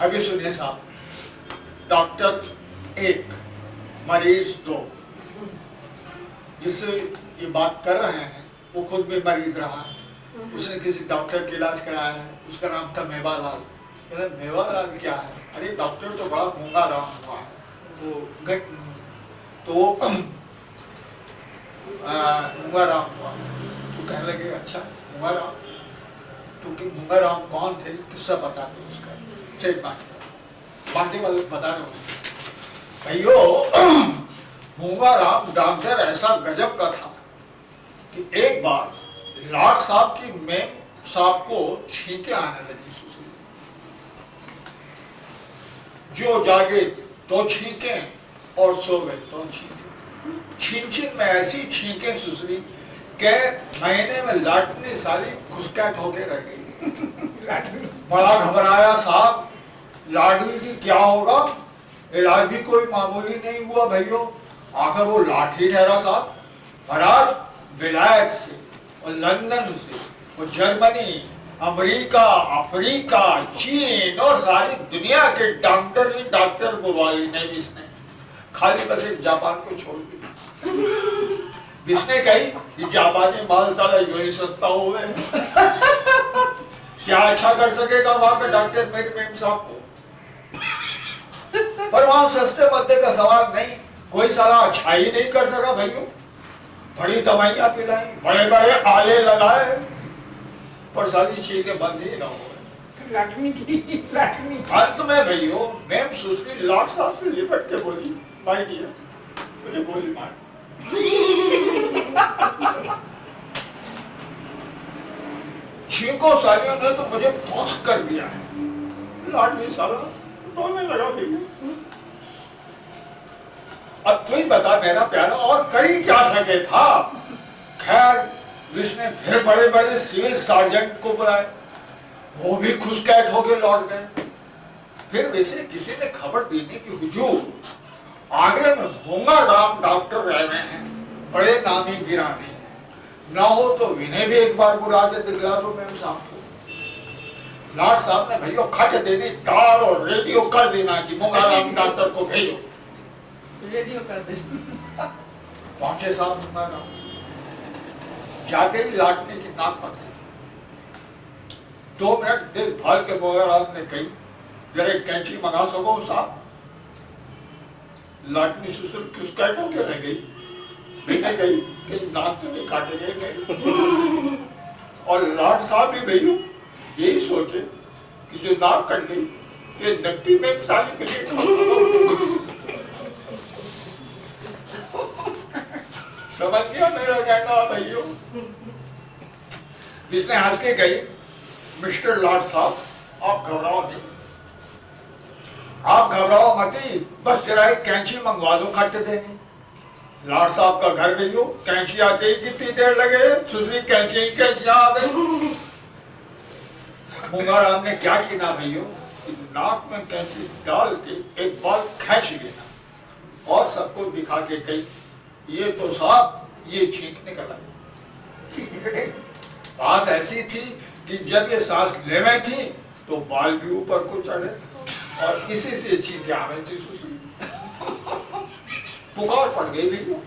अभी सुनिए साहब, डॉक्टर 1, मरीज 2। जिससे ये बात कर रहे हैं वो खुद भी मरीज रहा है, उसने किसी डॉक्टर का इलाज कराया है, उसका नाम था मेवालाल। मेवालाल क्या है? अरे डॉक्टर तो बड़ा गूंगा राम हुआ है, तो गूंगा राम हुआ। तो कहने लगे अच्छा गूंगा राम, तो कि गूंगा राम कौन थे, किस्सा बता दो उसका। से बाकी वाले बता रहे उसको। भाइयों, गूंगा राम डॉक्टर ऐसा गजब का था कि एक बार लाट साहब की मेम साहब को छींके आने लगी। जो जागे तो छींके और सो गए तो छींके। छीन में ऐसी छींके सुसरी के महीने में लाटनी साली घुसकैट होके रह गई। बड़ा घबराया साहब, लाडली जी क्या होगा? इलाज भी कोई मामूली नहीं हुआ भाइयों, आखिर वो लाठी ठहरा साहब। महाराज विलायत से और लंदन से और जर्मनी, अमेरिका, अफ्रीका, चीन और सारी दुनिया के डॉक्टर ही डॉक्टर बुलवा ली। नहीं बिस्ने, खाली बस एक जापान को छोड़ दी। बिस्ने कही कि जापानी माल साला यूं ही सस्ता हो गए, क्या अच्छा कर सकेगा वहां का डॉक्टर मेरे मेम साहब को। पर वहां सस्ते मद्दे का सवाल नहीं, कोई साला अच्छा ही नहीं कर सका भाइयों। बड़ी दवाइयां पिलाई, बड़े बड़े आले लगाए, पर सारी चीजें बंद ही ना हो। अंत में भाइयों मैम सुश्री लाट साहब से लिपट के बोली, माय डियर, मुझे गोली मार। छींको सालियों ने तो मुझे फौक्स कर दिया है। लाट भी साला रोने लगा भैया। अब तू ही बता मेरा प्यारा, और करी क्या सके था। खैर उसने फिर बड़े बड़े सिविल सार्जेंट को बुलाए, वो भी खुशकैट होके लौट गए। फिर वैसे किसी ने खबर देने की हुजूर आगरे में गूंगा राम डॉक्टर रह रहे हैं, बड़े नामी गिरामी, ना हो तो इन्हें भी एक बार बुला के दिखला दो मेम साहब को। लाट साहब ने भैया खट देनी, तार और रेडियो कर देना कि गूंगा राम डॉक्टर को भेजो। रेडियो कर दे। पहुंचे साहब गूंगा राम, जाते ही लाटने की नाक पकड़ी। 2 मिनट देखभाल के गूंगा राम ने कही, जरा एक कैंची मंगा सको साहब। लाटनी सुसुर खुशकैट होके रह गई। मैंने कही कि नाक तो नहीं काटे गए। और लाट साहब भी भैया यही सोचे कि जो नाक कट गई कि नकटी में साली के लिए समझ गया मेरा कहना भैया। इसने हंस के कही, मिस्टर लाट साहब आप घबराओ नहीं, आप घबराओ मत ही, बस जरा एक कैंची मंगवा दो खट देनी। लाट साहब का घर गई हो, कैंची आते ही कितनी देर लगे, सुसरी कैंची आ गई। गूंगा राम ने क्या किया ना भैया, नाक में कैंची डाल के एक बाल खींच लेना और सबको दिखा के कही, ये तो साहब ये छींक निकल आई। बात ऐसी थी कि जब ये सांस ले में थी तो बाल भी ऊपर को चढ़े और इसी से छींके आ रही थी सुसरी। पुकार पड़ गई भैया,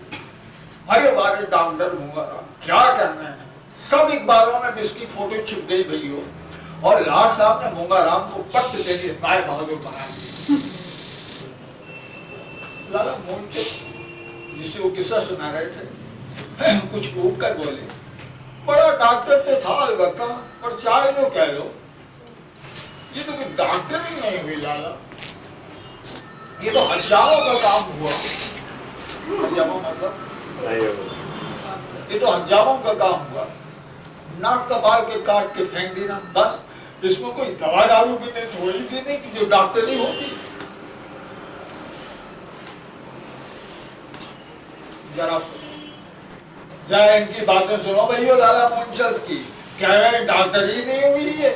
अरे बारे डॉक्टर गूंगा राम क्या कहना है। सब अखबारों में इसकी फोटो छिप गई भैया, और लाट साहब ने गूंगा राम को पट्ट दे दिए, राय बहादुर बना दिया। लाला मोर्चे जिससे वो किस्सा सुना रहे थे कुछ कूद कर बोले, बड़ा डॉक्टर तो था अलबत्ता, पर चाहे लो कह लो, ये तो कोई डॉक्टर ही नहीं हुई लाला, ये तो हजारों का काम हुआ। हजारों मतलब ये तो हजारों का काम हुआ। नाक का बाल के काट के फेंक देना, बस इसमें कोई दवा दारू भी नहीं, थोड़ी भी नहीं कि जो डॉक्टर ही होती। जरा इनकी बातें सुनो भैया लाला मुंशद की, कह रहे डॉक्टर ही नहीं हुई है।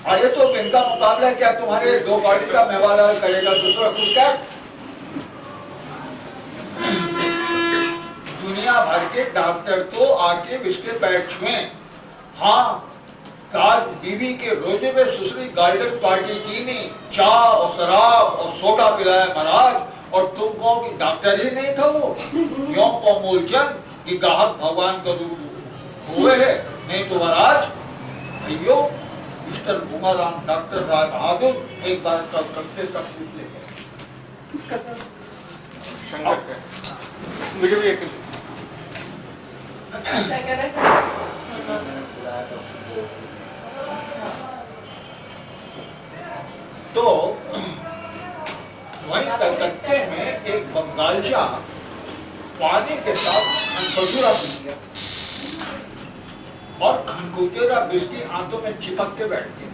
अरे तो इनका मुकाबला क्या तुम्हारे 2 पार्टी का मेवालाल करेगा, दूसरा कुछ क्या। दुनिया भर के डॉक्टर तो आके इसके बैठ में, हाँ ताज बीवी के रोजे में सुसरी गार्डन पार्टी की नहीं, चाय और शराब और सोडा पिलाया महाराज, और तुम कहो कि डॉक्टर ही नहीं था वो। यों को मूलचंद कि गाहक भगवान का रूप हुए है, नहीं तो महाराज भैयो मिस्टर मुंगाराम डॉक्टर राय बहादुर एक बार कल करते तस्वीर ले गए। शंकर का मुझे भी एक क्या कह रहे हैं? तो वहीं कलकत्ते में एक बंगालचा पानी के साथ खनखजूरा पी गया और खनखजूरा बिस्की आंतों में चिपक के बैठ गया।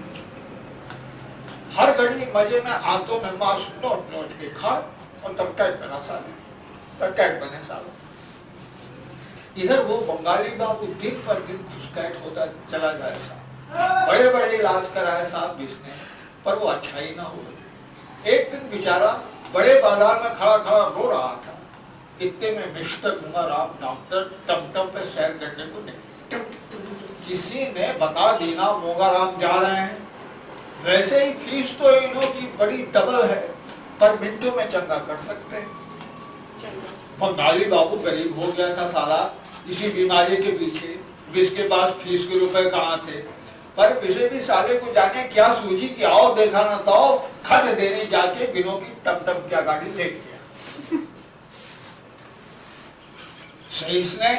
हर घड़ी मजे में आंतों में मांस नोच नोच के खा और तब कैट बना साले, तब कैट बने सालों। इधर वो बंगाली बाबू दिन पर दिन घुसपैठ होता चला जाए साहब, बड़े बड़े इलाज कराए साहब जिसने, पर वो अच्छा ही ना हो। एक दिन बेचारा बड़े बाजार में खड़ा खड़ा रो रहा था, इतने में मिस्टर मुंगाराम डॉक्टर टमटम पे सैर करने को निकले। किसी ने बता देना मुंगाराम जा रहे हैं। वैसे ही फीस तो इन्हों की बड़ी डबल है, पर मिनटों में चंगा कर सकते हैं। बंगाली बाबू गरीब हो गया था साला इसी बीमारी के पीछे, जिसके पास फीस के रुपए कहाँ थे, पर किसी भी साले को जाने क्या सूझी कि आओ देखा ना तो खट देने जाके बिनों की टमटम क्या गाड़ी ले गया। सहीस ने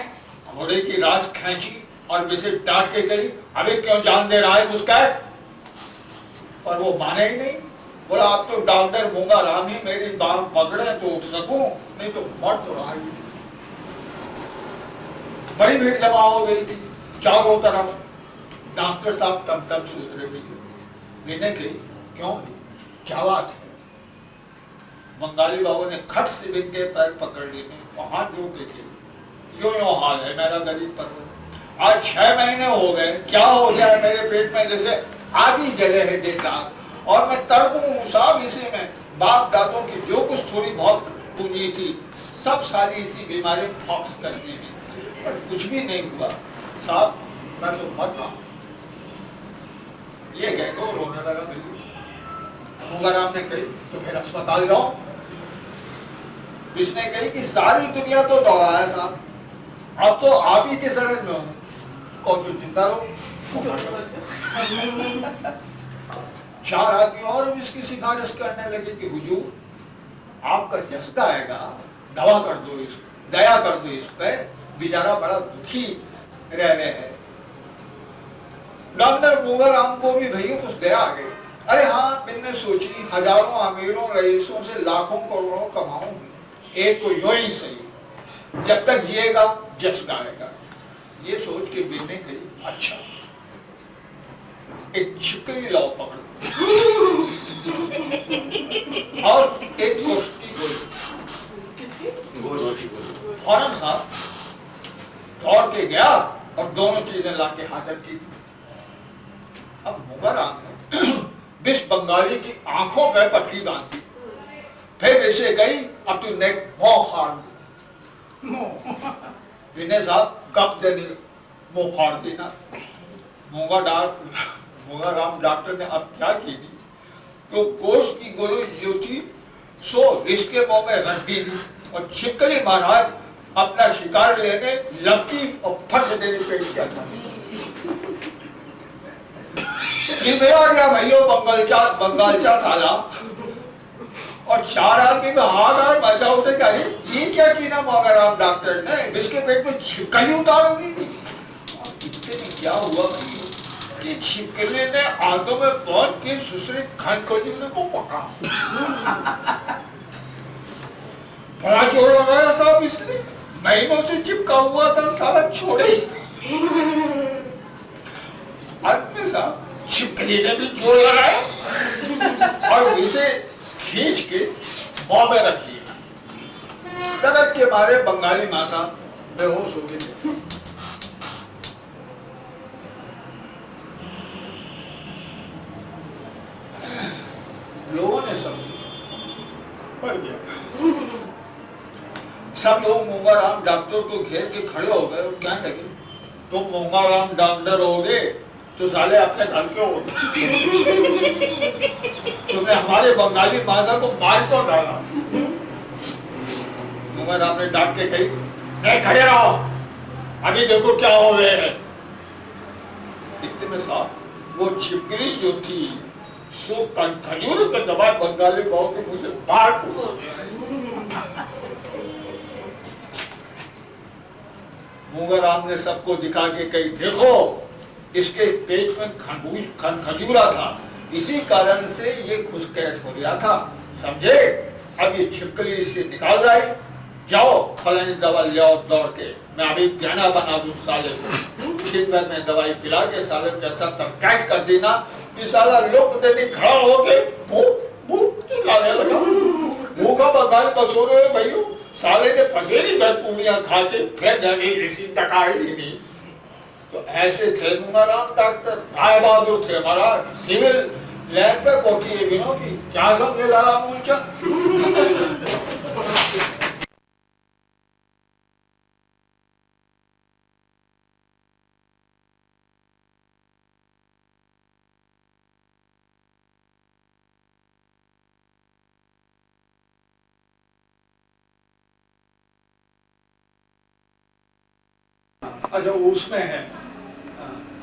घोड़े की रास खींची और इसे डांट के गई, अबे क्यों जान दे रहा है उसका, पर वो माने ही नहीं। बोला आप तो डॉक्टर मुंगाराम ही मेरी बांह पकड़े तो उठ सकूं, नहीं तो मर तो रहा ही। बड़ी भीड़ जमा हो गई थी चारों तरफ। डॉक्टर साहब टमटम से उतरे लेने के, क्यों क्या बात है? बंगाली बाबू ने खट से बिन के पैर पकड़ लिए, वहां जो देखे यो हाल है मेरा गरीब पर्वत। आज 6 महीने हो गए, क्या हो गया है मेरे पेट में, जैसे आग ही जले है दिन रात, और मैं तड़पूं साहब इसी में। बाप दादों की जो कुछ थोड़ी बहुत पूंजी थी सब सारी इसी बीमारी फॉक्स करने में, पर कुछ भी नहीं हुआ साहब, मैं तो मर रहा। ये कह दो रोने लगा। मुंगाराम ने कही तो फिर अस्पताल जाओ। इसने कही कि सारी दुनिया तो दौड़ा है साहब, अब तो आप ही के शरण में हो और जो जिंदा रहो। 4 आदमी और इसकी सिफारिश करने लगे कि हुजूर आपका जज्बा आएगा, दवा कर दो इस, दया कर दो इस पे, बेचारा बड़ा दुखी रह गए है। डॉक्टर मुंगाराम को भी भैया कुछ दया आ गई। अरे हाँ, मैंने सोची हजारों अमीरों रईसों से लाखों करोड़ों कमाऊं, एक तो यूं ही सही, जब तक जिएगा जस गाएगा। ये सोच के बिन्ने गई, अच्छा एक छिपकली लाओ पकड़ और एक गोश्त की गोली। फौरन साहब दौड़ के गया और दोनों चीजें लाके हाजिर की। अब मुंगाराम ने बिस बंगाली की आंखों पे पट्टी बांधी, फिर इसे गई अब तू नेक मुंह फाड़ दी। विनय साहब कब देने मुंह फाड़ देना। मुंगाराम डॉक्टर ने अब क्या की तो गोश्त की गोली जो थी सो इसके मुंह में रख दी और छिपकली महाराज अपना शिकार लेने लपकी और फट देने पेट किया था। आ गया भाइयों बंगालचा साला, और 4 आदमी में हाथ मचा उठे क्या ये क्या किया मुंगाराम डॉक्टर ने, इसके पेट में छिपकली उतार दी थी। इतने में क्या हुआ कि छिपकली ने आंतों में पहुंच के सुसरे खनखजूरे को पकड़ा। बड़ा जोर लगाया साहब इसने, महीनों से चिपका हुआ था साला, छोड़े ही आदमी साहब। छिपकली ने भी जोर लगाया और इसे खींच के मुंह में रख लिया। दर्द के मारे बंगाली मां साहब बेहोश हो गए। लोगों ने समझा, पड़ गया। सब लोग मुंगाराम डॉक्टर को घेर के खड़े हो गए और कहने लगे तुम मुंगाराम डॉक्टर हो गए तो साले अपने घर के हो। तुमने हमारे बंगाली भाषा को मार क्यों डाला? मगर आपने डांट के कही, नहीं खड़े रहो, अभी देखो क्या हो गए है। इतने में साहब वो छिपकली जो थी सो खजूर के दबा बंगाली बहू के मुंह से बाहर मुंगराम ने सबको दिखा के कही, देखो इसके पेट में खजूरा था, इसी कारण से ये खुशकैट हो रहा था, समझे? अब ये छिपकली इसे निकाल रहा है, जाओ फलानी दवा ले आओ दौड़ के, मैं अभी गहना बना दूं साले को। दिन भर में दवाई पिला के साले को ऐसा तरकाट कर देना कि साला लोग देने खड़ा होके भूख चिल्लाने लगा। भूखा बंगाल बसो रहे भाइयों, साले ने पसेरी भर पूड़ियां खा के फिर जाके इसी टकाई नहीं। तो ऐसे थे मुंगाराम डॉक्टर, राय बहादुर थे हमारा, सिविल लैब पे कोठी है बिनो की, क्या समझे लाला मूलचंद? अच्छा उसमें है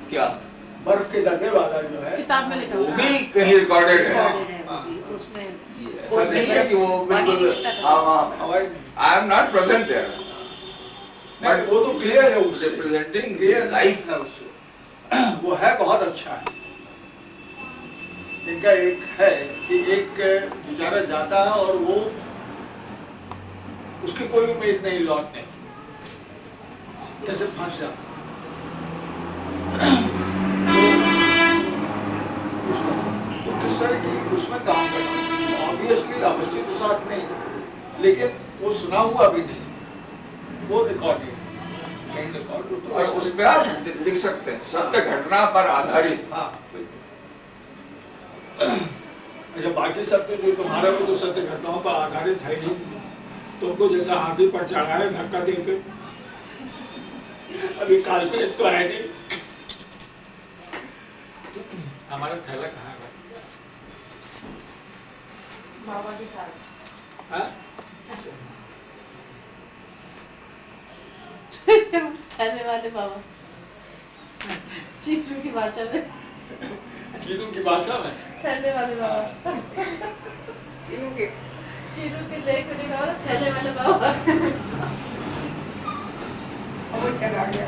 क्या बर्फ के दर्रे वाला जो है, किताब में लिखा वो था। भी कहीं रिकॉर्डेड है। उसमें ऐसा नहीं है कि वो बिल्कुल I am not present there, नहीं वो तो क्लियर है, उससे रिप्रेजेंटिंग क्लियर लाइफ है उससे। वो है बहुत अच्छा है। इनका एक है कि एक बेचारा जाता है और वो उसकी कोई उम्मीद नहीं लौटने, कैसे फंस जाता तो किस तरह की उसमें काम करना, ऑब्वियसली अवस्थित तो साथ नहीं था, लेकिन वो सुना हुआ भी नहीं, वो रिकॉर्डिंग कहीं रिकॉर्ड और उस पे आप लिख सकते हैं सत्य घटना पर आधारित। हाँ। अच्छा बाकी सब तो जो तुम्हारा वो तो सत्य घटनाओं पर आधारित है ही, तुमको जैसा हाथी पर चढ़ाए धक्का देके, अभी काल्पनिक तो है नहीं। हमारा थैला कहाँ है? बाबा के साथ हाँ? थैले वाले बाबा, चीटू की भाषा में चीनू की भाषा में थैले वाले बाबा, चीनू के चीटू के लेक को दिखाओ ना, थैले वाले बाबा। और वो चला गया।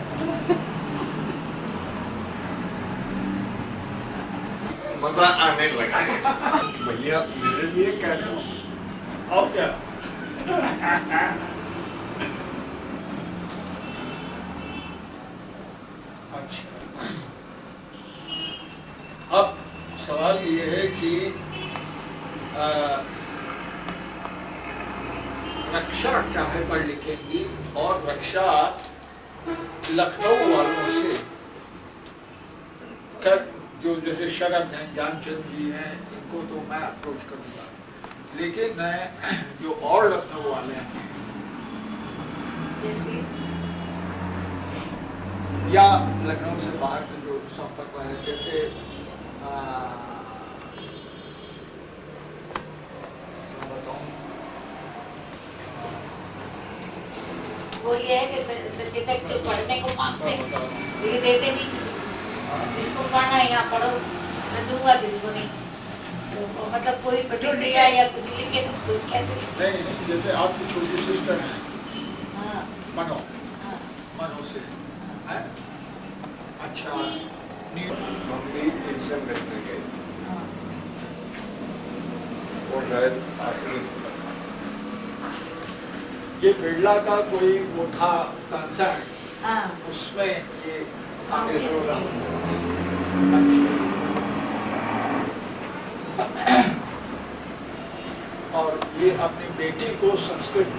मजा आने लगा। भैया मेरे लिए कह रहे हो और क्या? अच्छा अब सवाल ये है कि रक्षा क्या है पढ़ लिखेंगी, और रक्षा लखनऊ वालों से कर जो जैसे शरद हैं, ज्ञानचंद जी हैं, इनको तो मैं अप्रोच करूंगा, लेकिन जो और लखनऊ वाले हैं जैसे या लखनऊ से बाहर के जो संपर्क वाले, जैसे मैं बताऊं, वो ये है कि सच्चे तक जो पढ़ने को मांगते हैं ये देते नहीं किसी को। जिसको पढ़ना है यहाँ पढ़ो, मैं दूंगा किसी को नहीं। तो मतलब कोई प्रतिक्रिया या कुछ लिखे तो कोई कैसे लिखे? नहीं जैसे आपकी छोटी सिस्टर है हाँ मनो, हाँ मनो से है अच्छा हम भी एग्जाम करने गए, हाँ वो शायद आखिरी ये बिरला का कोई वो था कंसर्न, हाँ उसमें ये हाँ, आगे उसी प्रोग्राम और ये अपनी बेटी को संस्कृत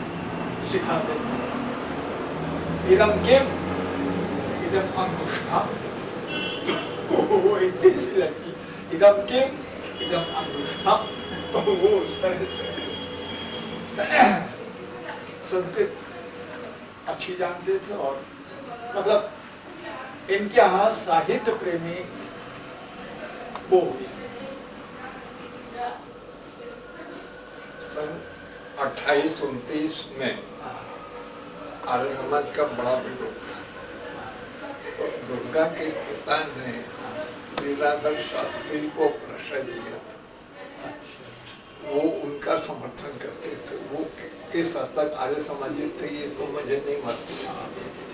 सिखाते थे। इदम किम इदम अंगुष्ठा, वो इतनी सी लड़की, इदम किम इदम अंगुष्ठा, वो उस तरह से संस्कृत अच्छी जानते थे। और मतलब इनके यहाँ साहित्य प्रेमी वो सन 2829 में आर्य समाज का बड़ा विरोध था, तो दुर्गा के पिता ने लीलाधर शास्त्री को प्रश्रय दिया था। वो उनका समर्थन करते थे। वो किस हद तक आर्य समाजी थे ये तो मुझे नहीं मालूम,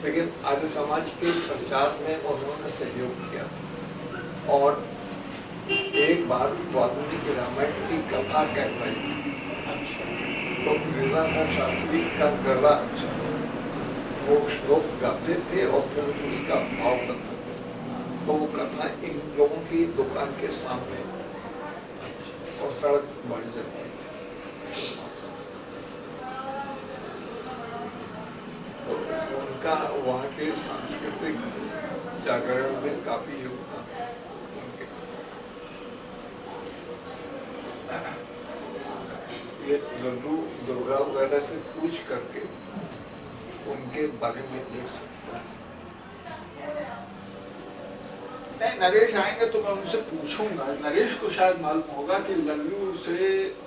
लेकिन आर्य समाज के प्रचार में उन्होंने सहयोग किया था। और एक बार वाल्मीकि रामायण की कथा कह रहे थे, तो लीलाधर शास्त्री का गला अच्छा, वो श्लोक गाते थे और फिर उसका भाव बताते थे। तो वो कथा इन लोगों की दुकान के सामने और सड़क बढ़ जाती थी। तो उनका वहाँ के सांस्कृतिक जागरण में काफी योगदान उनके। ये लल्लू दुर्गा वगैरह से पूछ करके उनके बारे में लिख सकता है। नहीं, नरेश आएंगे तो मैं उनसे पूछूंगा। नरेश को शायद मालूम होगा कि लल्लू से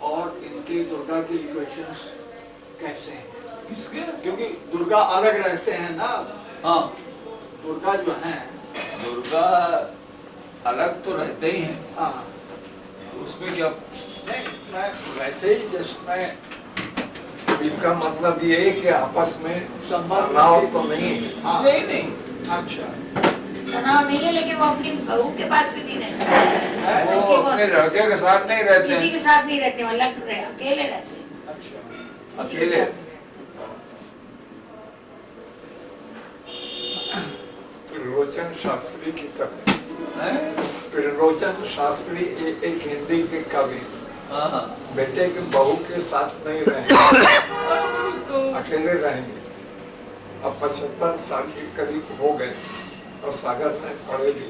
और इनके दुर्गा के इक्वेशंस कैसे हैं। किसके? क्योंकि दुर्गा अलग रहते हैं ना। हाँ, दुर्गा जो है, दुर्गा अलग तो रहते ही हैं। हाँ, उसमें क्या? नहीं मैं वैसे ही जस्ट मैं इनका मतलब ये है कि आपस में संबंध तनाव तो नहीं है। हाँ, नहीं। अच्छा, तनाव नहीं है, लेकिन वो अपनी बहू के पास भी नहीं रहते, वो उसके अपने लड़के के साथ नहीं रहते किसी हैं, के साथ नहीं रहते, वो अलग रहे, अकेले रहते हैं। अच्छा। किसी के अकेले। साथ नहीं। त्रिलोचन शास्त्री की तरह। हैं? त्रिलोचन शास्त्री एक हिंदी के कवि, हाँ। बेटे के बहू के साथ नहीं रहेंगे, अकेले रहेंगे। अब 75 साल के करीब हो गए और सागर में पड़े भी।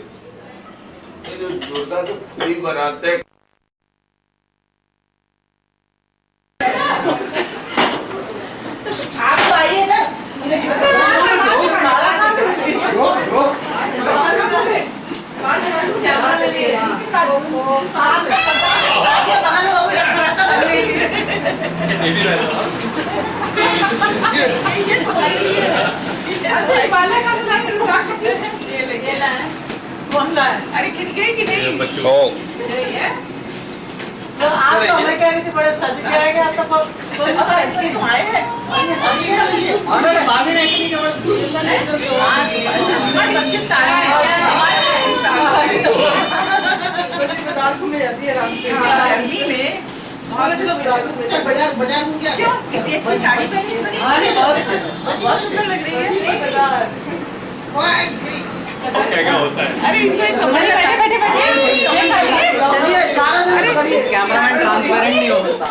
ये जो दुर्गा तो पूरी बनाते हैं। आप तो आइए ना। रोक रोक। अरे खिंच गई कि नहीं? तो आप तो हमें कह रही थी बड़े सज के आएंगे, आप तो सज के तो आए हैं। भाभी ने इतनी बच्चे सारे बाजार घूमने जाती है रास्ते में। चलो बाजार घूम गया। क्यों इतनी अच्छी साड़ी पहनी है? बहुत सुंदर लग रही है। क्या होता है? अरे इनको बैठे बैठे चलिए जा रहा है। कैमरामैन ट्रांसपेरेंट नहीं होता।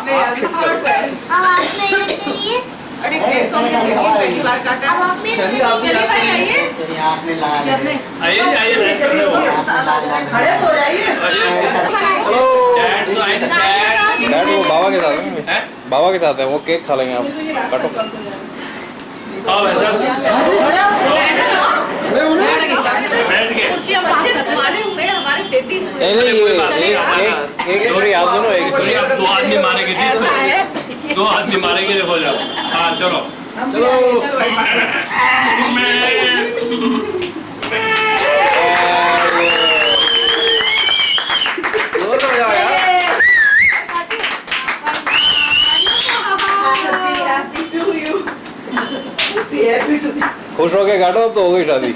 अरे पहली बार काका चलिए भाई आइए। आइए खड़े तो हो जाइए। डैड वो बाबा के साथ है, बाबा के साथ है, वो केक खा लेंगे आप, काटो। हमारे 33 हुए। नहीं ये एक छोरी आप दोनों एक छोरी। दो आदमी मारेंगे, ऐसा है। दो आदमी मारेंगे, देखो जाओ। हाँ चलो चलो। खुश होके काटो, अब तो हो गई शादी।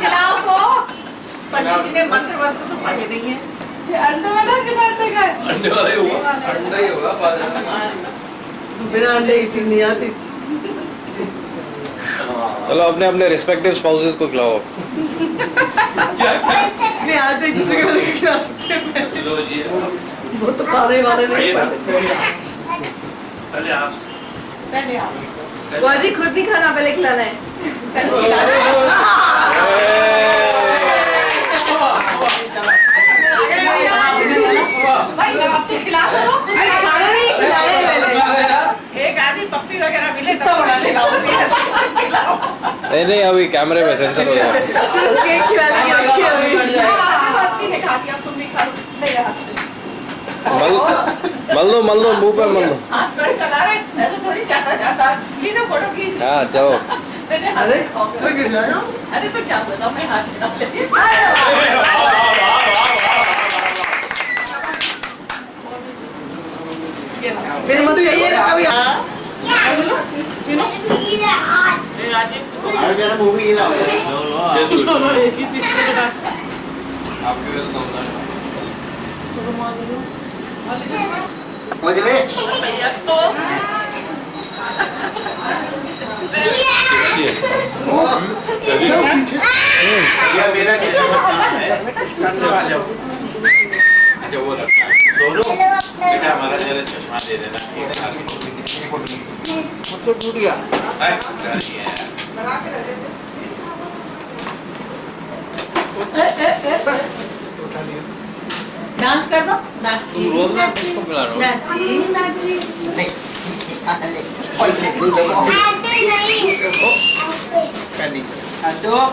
खिलाओ तो। पंडित जी ने मंत्र तो पढ़े नहीं है। ये अंडे वाला बिना अंडे का? अंडे वाला ही होगा। अंडा ही होगा बाजार में। बिना अंडे की चीज नहीं आती। चलो अपने अपने रिस्पेक्टिव स्पाउसेस को खिलाओ। नहीं आते किसी को लेके खिला सकते हैं। चलो जी, वो तो खाने वाले नहीं। आइए ना। पहले आप पहले आप। बुआ जी खुद नहीं खाना, पहले खिलाना है। भाई आप तो खिला दो। अरे खाना नहीं खिलाए मैंने। एक आधी पप्पी वगैरह मिले तब बना खिलाओ। नहीं अभी कैमरे में सेंसर हो जाएगा। केक खिला देंगे, देखिए अभी। यहाँ से। मल दो मुंह पे मल दो। हाथ पर चला रहे ऐसे थोड़ी चाटा जाता। चीनो फोटो खींच। हाँ चलो। मैंने हाथ से खाऊंगा। अरे तो क्या बताऊँ मैं हाथ खिला ले। फिर मत कहिएगा कभी बेटा हमारा जरा चश्मा दे देना। मतलब टूट गया। डांस कर दो नाची तुम रोज ना किसको पिला रहे हो? नाची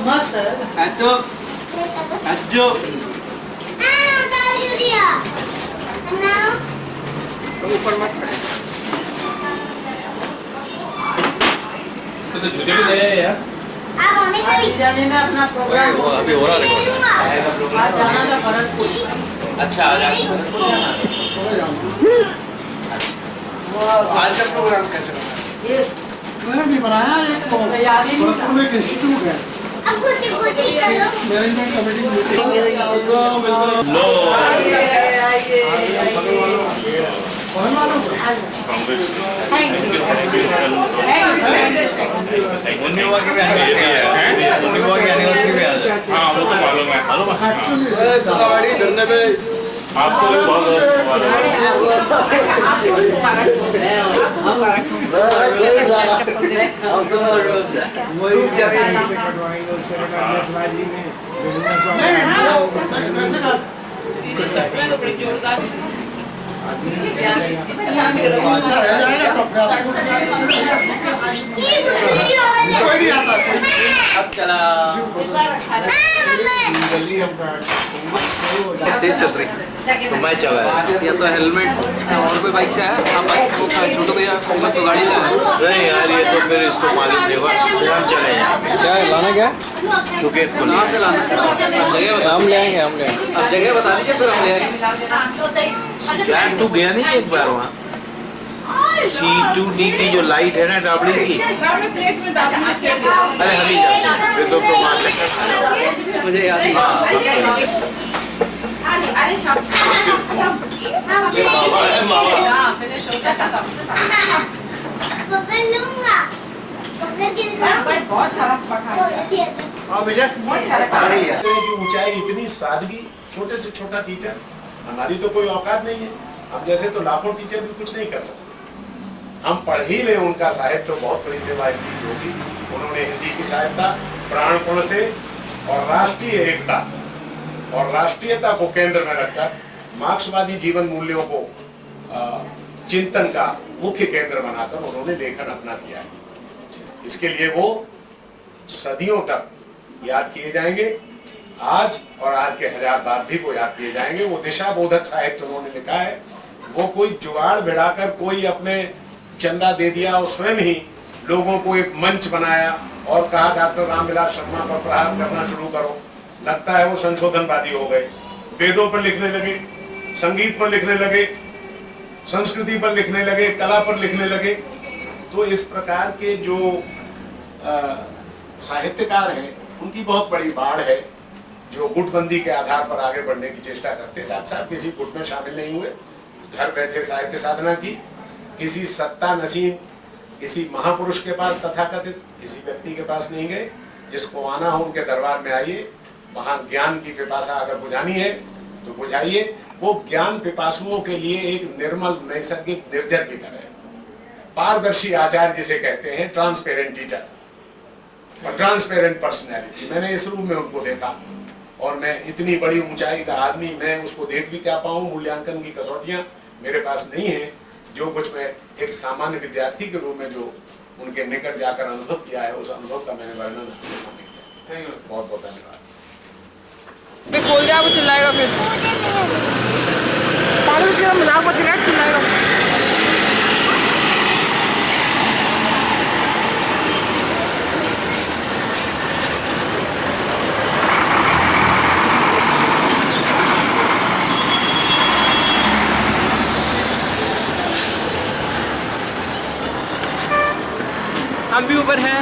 मस्त ऊपर मत तो तुझे भी ले यार। जाने ना अपना प्रोग्राम वो अभी हो रहा रिकॉर्ड। आज जाना था भरतपुर। अच्छा आ जाए। आज का प्रोग्राम कैसे बना? ये मैंने भी बनाया एक याद ही नहीं भरतपुर में एक इंस्टीट्यूट है मैनेजमेंट कमेटी लो उन्नीस की भी एनिवर्सरी है। 19 की एनिवर्सरी भी आज है। हाँ वो तो मालूम है दादावाड़ी धरने पे आपको भी बहुत अब चला तेज चल रही तो मैं चला या तो हेलमेट और कोई बाइक से है आप बाइक छोटो भैया तो गाड़ी ला नहीं यार ये तो मेरे इसको मालूम नहीं होगा हम चले जाएंगे क्या है लाना क्या? सुकेत को नाम से लाना जगह बता हम ले आएंगे हम ले आएंगे। अब जगह बता दीजिए फिर हम ले आएंगे क्या तू गया नहीं एक बार वहाँ C2D की जो लाइट है ना डाबड़ी की अरे हम ही जाते फिर तो वहाँ चक्कर मुझे याद नहीं बहुत सारा की ऊंचाई इतनी सादगी, छोटे से छोटा टीचर, हमारी तो कोई औकात नहीं है। हम जैसे तो लाखों टीचर भी कुछ नहीं कर सकते। हम पढ़ ही ले उनका साहित्य तो बहुत बड़ी सेवा की होगी। उन्होंने हिंदी की सहायता प्राणपण से और राष्ट्रीय एकता और राष्ट्रीयता को केंद्र में रखकर मार्क्सवादी जीवन मूल्यों को चिंतन का मुख्य केंद्र बनाकर उन्होंने लेखन अपना किया है। इसके लिए वो सदियों तक याद किए जाएंगे। आज और आज के 1000 बाद भी वो याद किए जाएंगे। वो दिशा बोधक साहित्य उन्होंने लिखा है। वो कोई जुगाड़ बिड़ाकर कोई अपने चंदा दे दिया और स्वयं ही लोगों को एक मंच बनाया और कहा डॉक्टर रामविलास शर्मा पर प्रहार करना शुरू करो। लगता है वो संशोधनवादी हो गए। वेदों पर लिखने लगे, संगीत पर लिखने लगे, संस्कृति पर लिखने लगे, कला पर लिखने लगे। तो इस प्रकार के जो साहित्यकार हैं उनकी बहुत बड़ी बाढ़ है, जो गुटबंदी के आधार पर आगे बढ़ने की चेष्टा करते हैं। डॉक्टर साहब किसी गुट में शामिल नहीं हुए, घर बैठे साहित्य साधना की। किसी सत्ता नसीब किसी महापुरुष के पास तथाकथित किसी व्यक्ति के पास नहीं गए। जिसको आना हो उनके दरबार में आइए। वहाँ ज्ञान की पिपासा अगर बुझानी है तो बुझाइए। वो ज्ञान पिपासुओं के लिए एक निर्मल नैसर्गिक निर्जर की तरह, पारदर्शी आचार्य जिसे कहते हैं, ट्रांसपेरेंट टीचर और ट्रांसपेरेंट पर्सनैलिटी। मैंने इस रूप में उनको देखा और मैं इतनी बड़ी ऊंचाई का आदमी, मैं उसको देख भी क्या पाऊँ। मूल्यांकन की कसौटियाँ मेरे पास नहीं है। जो कुछ मैं एक सामान्य विद्यार्थी के रूप में जो उनके निकट जाकर अनुभव किया है, उस अनुभव का मैंने वर्णन आपके सामने किया। बहुत बहुत धन्यवाद। खोल दिया वो चिल्लाएगा फिर हम भी ऊपर हैं।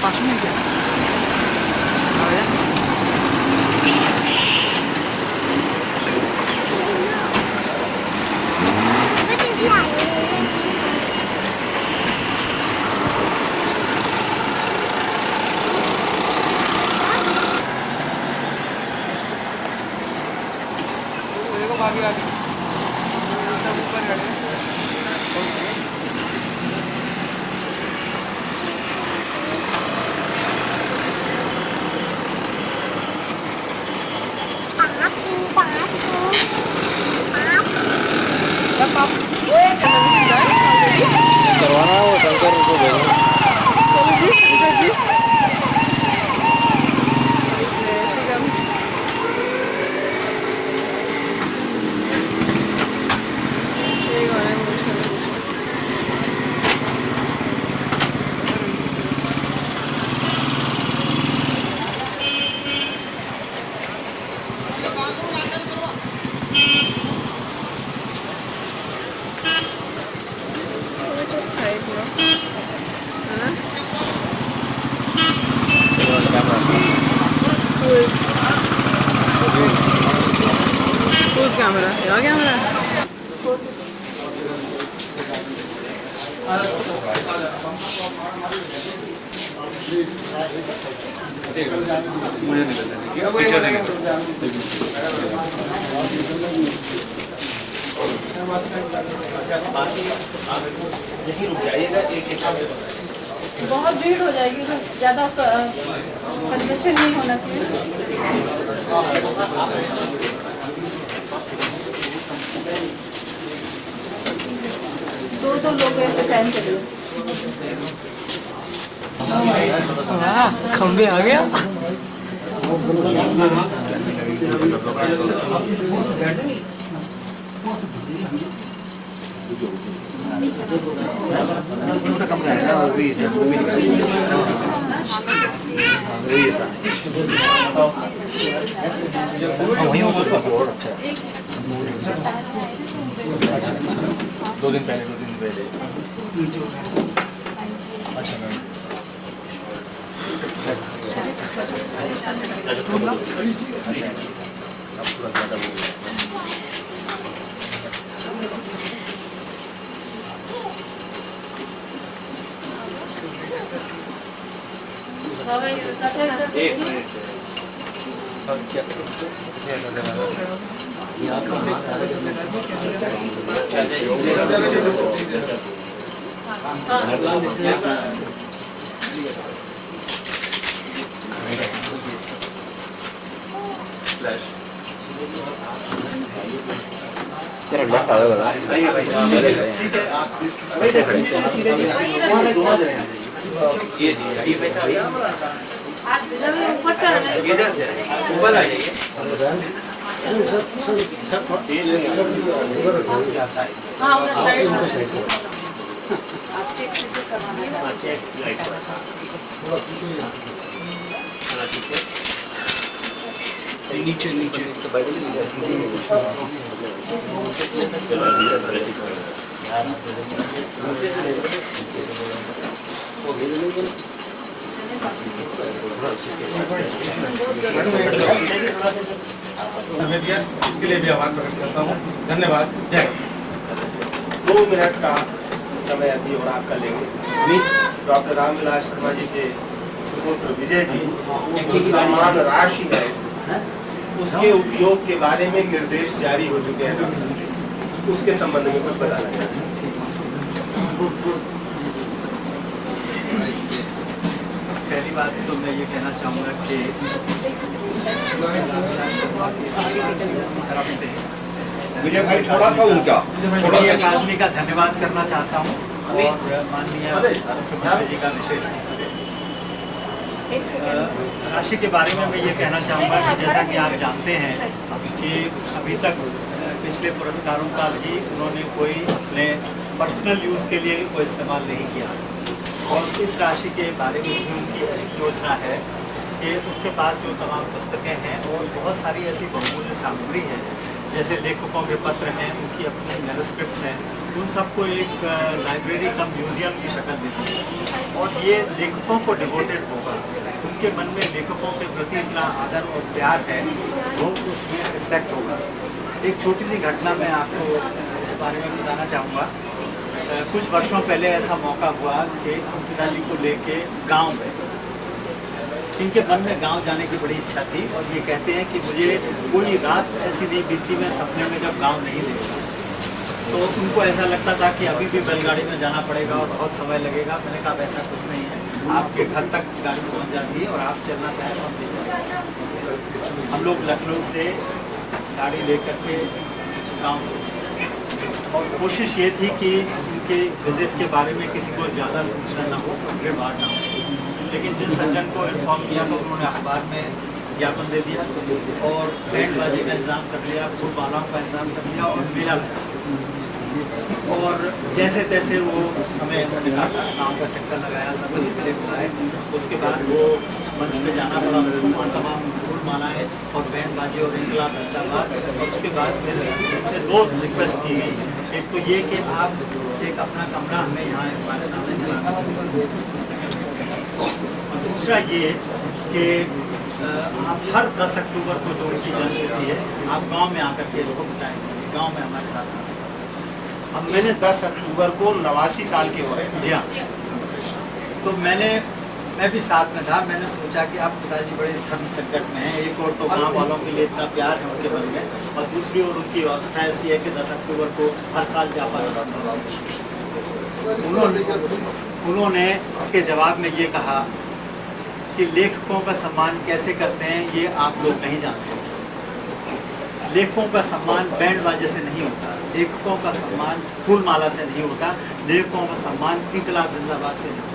पास में क्या? आगे आगे सब ऊपर खड़े करवाना है वो शंकर को भेजना। कैमरा यहाँ कैमरा यहीं रुक जाइएगा, एक हिसाब से बहुत भीड़ हो जाएगी तो ज़्यादा कंजेशन नहीं होना चाहिए। दो लोग हैं तो टाइम चलो। खंबे आ गया। छोटा कमरा है ना, वो भी वहीं और अच्छा है। 2 दिन पहले अच्छा मैम अब थोड़ा ज़्यादा एक मिनट ये पैसा इधर से ऊपर आ जाइए। नीचे नीचे तो इसके लिए भी आभार प्रकट करता हूँ। धन्यवाद। जय। 2 मिनट का समय अभी और आपका लेंगे। डॉक्टर रामविलास शर्मा जी के सुपुत्र विजय जी जो सम्मान राशि है उसके उपयोग के बारे में निर्देश जारी हो चुके हैं डॉक्टर साहब, उसके संबंध में कुछ बताना चाहिए। पहली बात तो मैं ये कहना चाहूँगा कि तरफ से विजय भाई थोड़ा सा ऊंचा, थोड़ा सा अकादमी का धन्यवाद करना चाहता हूँ और माननीय मुख्यमंत्री जी का विशेष रूप से। राशि के बारे में मैं ये कहना चाहूँगा कि जैसा कि आप जानते हैं कि अभी तक पिछले पुरस्कारों का भी उन्होंने कोई अपने पर्सनल यूज़ के लिए कोई इस्तेमाल नहीं किया और इस राशि के बारे में भी उनकी ऐसी योजना है कि उनके पास जो तमाम पुस्तकें हैं और बहुत सारी ऐसी बहुमूल्य सामग्री है, जैसे लेखकों के पत्र हैं, उनकी अपनी मैनुस्क्रिप्ट्स हैं, उन सबको एक लाइब्रेरी का म्यूज़ियम की शक्ल देती है और ये लेखकों को डिवोटेड होगा। उनके मन में लेखकों के प्रति इतना आदर और प्यार है, वो उसमें रिफ्लेक्ट होगा। एक छोटी सी घटना मैं आपको इस बारे में बताना चाहूँगा। कुछ वर्षों पहले ऐसा मौका हुआ कि हम पिताजी को लेके गांव गए। इनके मन में गांव जाने की बड़ी इच्छा थी और ये कहते हैं कि मुझे कोई रात ऐसी नहीं बीती मैं सपने में जब गांव नहीं देखा। तो उनको ऐसा लगता था कि अभी भी बैलगाड़ी में जाना पड़ेगा और बहुत समय लगेगा। मैंने कहा ऐसा कुछ नहीं है, आपके घर तक गाड़ी पहुंच जाती है और आप चलना चाहें तो हम ले चलें। हम लोग लखनऊ से गाड़ी लेकर के गाँव सोचे और कोशिश ये थी कि उनके विजिट के बारे में किसी को ज़्यादा सूचना ना हो, भीड़ भाड़ ना हो। लेकिन जिन सज्जन को इन्फॉर्म किया तो उन्होंने अखबार में ज्ञापन दे दिया और बैंड बाजी का इंतजाम कर लिया, फूल मालाओं का इंतजाम कर लिया और मेला लगा। और जैसे तैसे वो समय उन्होंने काटा, गाँव का चक्कर लगाया, सब निकले बुलाए। उसके बाद वो मंच पे जाना पड़ा, तमाम फूल मालाएँ और बैंड बाजी और इंकलाब जिंदाबाद। और उसके बाद फिर से 2 रिक्वेस्ट की गई। एक तो ये कि आप एक अपना कमरा हमें यहाँ वाचनालय चलाना, और दूसरा ये कि आप हर 10 अक्टूबर को जो उनकी जन्मतिथि है आप गांव में आकर के इसको बताएंगे, गांव में हमारे साथ आए। अब मैंने 10 अक्टूबर को 89 साल के हो रहे हैं। जी हाँ, तो मैं भी साथ में था। मैंने सोचा कि अब पिताजी बड़े धर्म संकट में हैं। एक और तो गांव वालों के लिए इतना प्यार है उनके मन में, और दूसरी ओर उनकी व्यवस्था ऐसी है कि 10 अक्टूबर को हर साल जा पाना संभव। उन्होंने उसके जवाब में ये कहा कि लेखकों का सम्मान कैसे करते हैं ये आप लोग नहीं जानते। लेखकों का सम्मान बैंड बाजे से नहीं होता, लेखकों का सम्मान फूलमाला से नहीं होता, लेखकों का सम्मान इंकलाब जिंदाबाद से नहीं होता।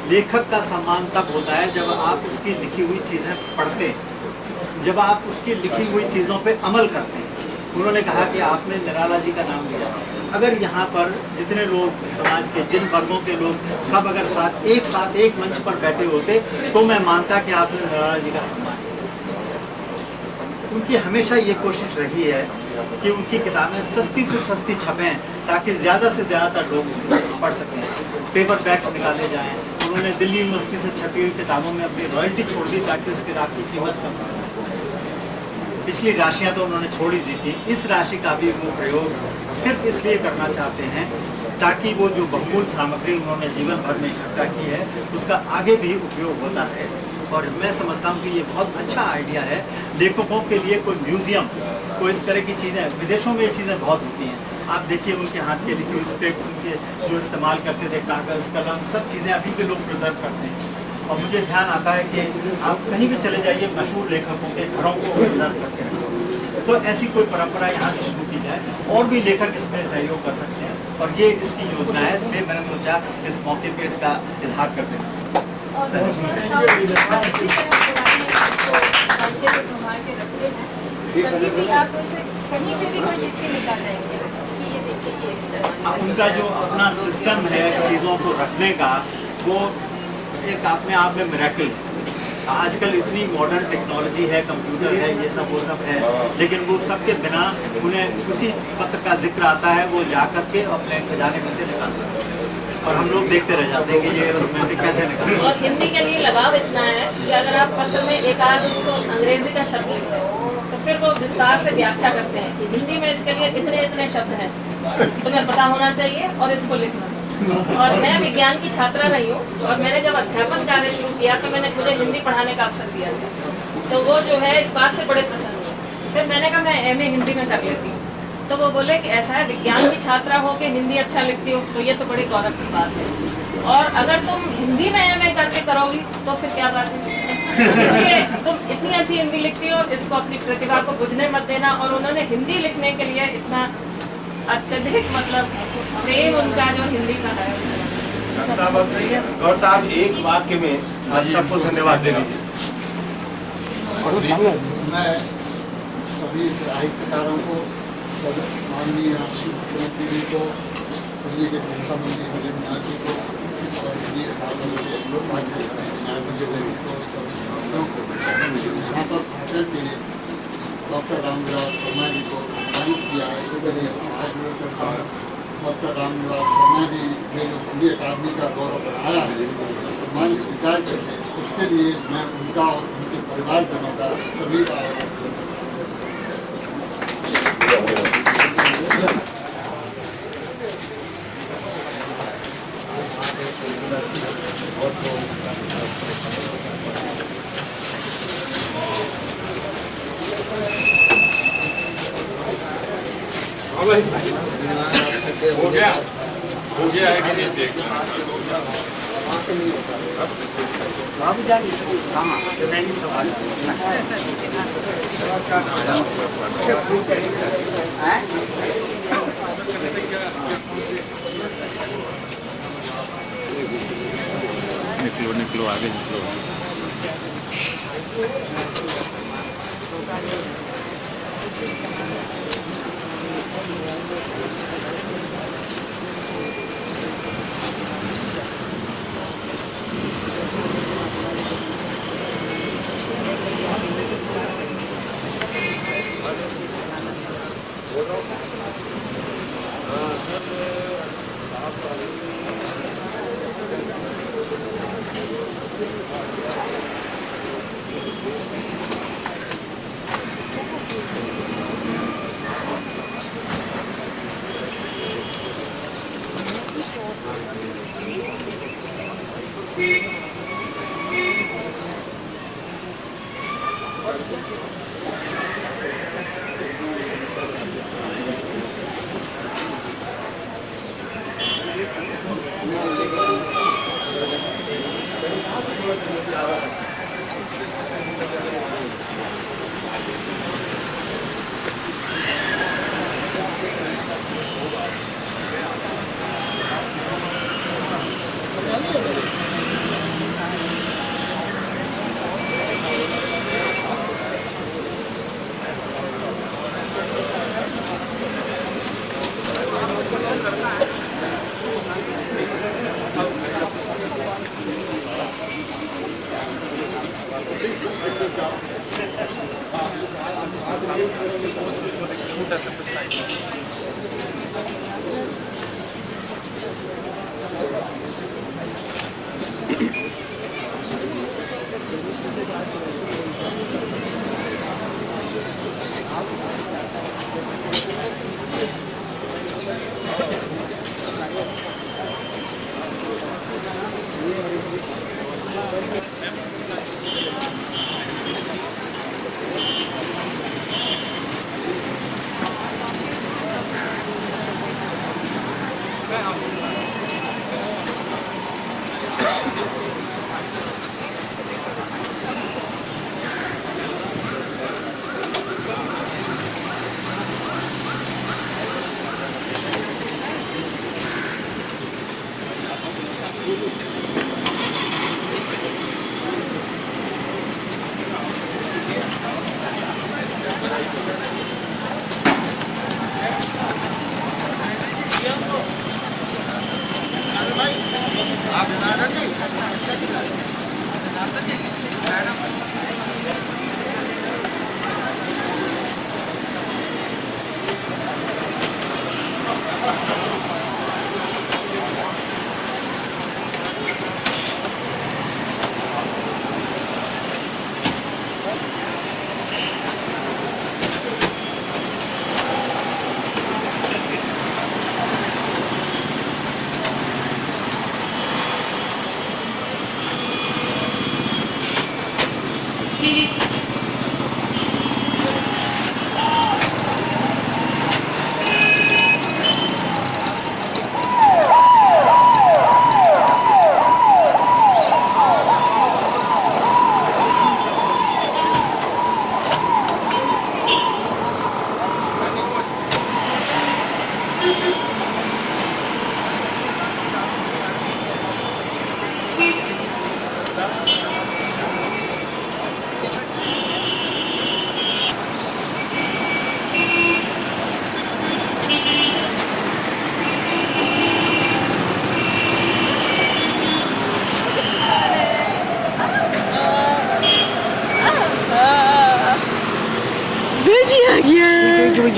लेखक का सम्मान तब होता है जब आप उसकी लिखी हुई चीज़ें पढ़ते हैं, जब आप उसकी लिखी हुई चीज़ों पे अमल करते हैं। उन्होंने कहा कि आपने निराला जी का नाम लिया, अगर यहाँ पर जितने लोग समाज के जिन वर्गों के लोग सब अगर साथ एक मंच पर बैठे होते तो मैं मानता कि आपने निराला जी का सम्मान किया। उनकी हमेशा ये कोशिश रही है कि उनकी किताबें सस्ती से सस्ती छपें ताकि ज़्यादा से ज़्यादातर लोग उसको पढ़ सकें। पेपर बैग्स निकाले जाएँ। उन्होंने दिल्ली यूनिवर्सिटी से छपी हुई किताबों में अपनी रॉयल्टी छोड़ दी ताकि उस किताब की कीमत कम हो। पिछली राशियाँ तो उन्होंने छोड़ ही दी थी। इस राशि का भी वो प्रयोग सिर्फ इसलिए करना चाहते हैं ताकि वो जो बहुमूल्य सामग्री उन्होंने जीवन भर में इकट्ठा की है उसका आगे भी उपयोग होता है। और मैं समझता हूँ कि ये बहुत अच्छा आइडिया है लेखकों के लिए। कोई म्यूज़ियम, कोई इस तरह की चीज़ें, विदेशों में ये चीज़ें बहुत होती हैं। आप देखिए उनके हाथ के लिखे हुए स्क्रिप्ट्स, उनके जो इस्तेमाल करते थे कागज़ कलम, सब चीज़ें अभी भी लोग प्रिजर्व करते हैं। और मुझे ध्यान आता है कि आप कहीं भी चले जाइए मशहूर लेखकों के घरों को प्रिजर्व करते हैं। तो ऐसी कोई परंपरा यहाँ की शुरू की जाए और भी लेखक इसमें सहयोग कर सकते हैं। और ये इसकी योजना है, इसलिए मैंने सोचा इस मौके पर इसका इजहार कर देना। उनका जो अपना सिस्टम है चीज़ों को रखने का, वो एक अपने आप में मिरेकल है। आजकल इतनी मॉडर्न टेक्नोलॉजी है, कंप्यूटर है, ये सब वो सब है, लेकिन वो सब के बिना उन्हें उसी पत्र का जिक्र आता है, वो जा कर के अपने खजाने में से निकालते हैं और हम लोग देखते रह जाते हैं कि ये उसमें से कैसे निकलते हैं। और हिंदी के लिए लगाव इतना है कि अगर आप पत्र में एक आध उसको अंग्रेजी का शब्द लिखते हो तो फिर वो विस्तार से व्याख्या करते हैं कि हिंदी में इसके लिए इतने शब्द हैं, तुम्हें पता होना चाहिए और इसको लिखना। और मैं विज्ञान की छात्रा रही हूँ और मैंने जब अध्यापन कार्य शुरू किया तो मुझे हिंदी पढ़ाने का अवसर दिया गया। तो वो जो है इस बात से बड़े प्रसन्न हुए। फिर मैंने कहा मैं MA हिंदी में कर लेती हूँ। तो वो बोले कि ऐसा है, विज्ञान की छात्रा हो के हिंदी अच्छा लिखती हो तो ये तो बड़ी गौरव की बात है। और अगर तुम हिंदी में MA करके करोगी तो फिर क्या बात है। इसलिए तुम इतनी अच्छी हिंदी लिखती हो, इसको अपनी प्रतिभा को बुझने मत देना। और उन्होंने हिंदी लिखने के लिए इतना अत्यधिक मतलब प्रेम उनका जो हिंदी का है। गौर साहब एक वाक्य में आप सबको धन्यवाद दे दीजिए। मैं सभी साहित्यकारों को, माननीय मुख्यमंत्री जी को, दिल्ली के शिक्षा मंत्री विजय जी को और दिल्ली न्यायमंत्री को, सभी सदस्यों को डॉक्टर रामविलास शर्मा जी को सम्मानित किया है, इसके लिए आभार व्यक्त करता हूँ। डॉक्टर रामविलास शर्मा जी ने जो हिंदी अकादमी का गौरव बढ़ाया है, सम्मान स्वीकार करके, उसके लिए मैं उनका और उनके परिवारजनों का सभी का आभार व्यक्त करता हूँ। हो गया है कि नहीं देख निकलो निकलो आगे निकलो।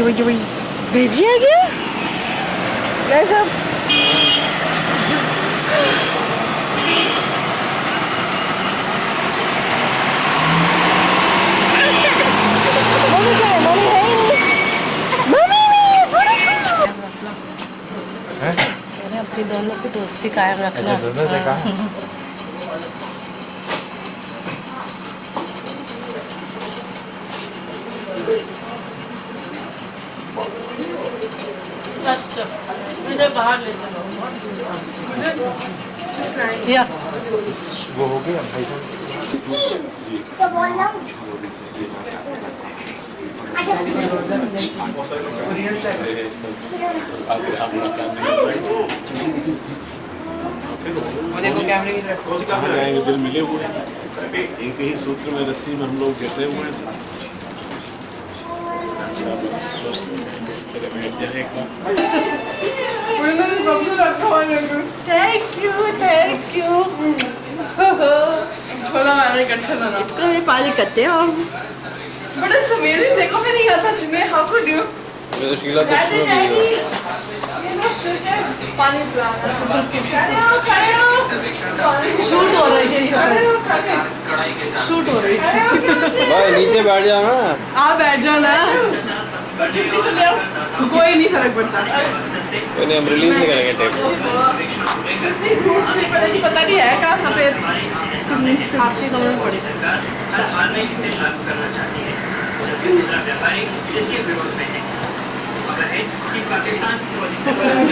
वही भेजिए क्या कैसा मम्मी क्या है मम्मी है ही नहीं मम्मी नहीं अरे अपनी दोनों की दोस्ती कायम रखना दोनों से कहा अच्छा मुझे बाहर ले चलो या वो हो गया भाई तो बोलना कहाँ जाएंगे दिल मिले हुए हैं एक ही सूत्र में रस्सी में हम लोग गिरते हुए हैं सब अच्छा बस स्वस्थ बैठ जाए एक थैंक यू छोला मैंने इकट्ठा बना तो ये पानी करते हो बट इट्स अमेजिंग देखो मैं नहीं आता चिन्ने हाउ कुड यू मैं तो शीला को शुरू में भी पानी पिलाना खड़े हो शूट हो रही है शूट हो रही है भाई नीचे बैठ जाओ ना आप बैठ जाओ ना छुट्टी तो ले आओ कोई नहीं फर्क पड़ता कोई नहीं हम रिलीज नहीं करेंगे टेप छुट्टी ढूंढ नहीं पड़ेगी पता नहीं है कहाँ सफेद आपसी कमरे में पड़ी व्यापारी इसके विरोध में है मगर है कि पाकिस्तान की वजह से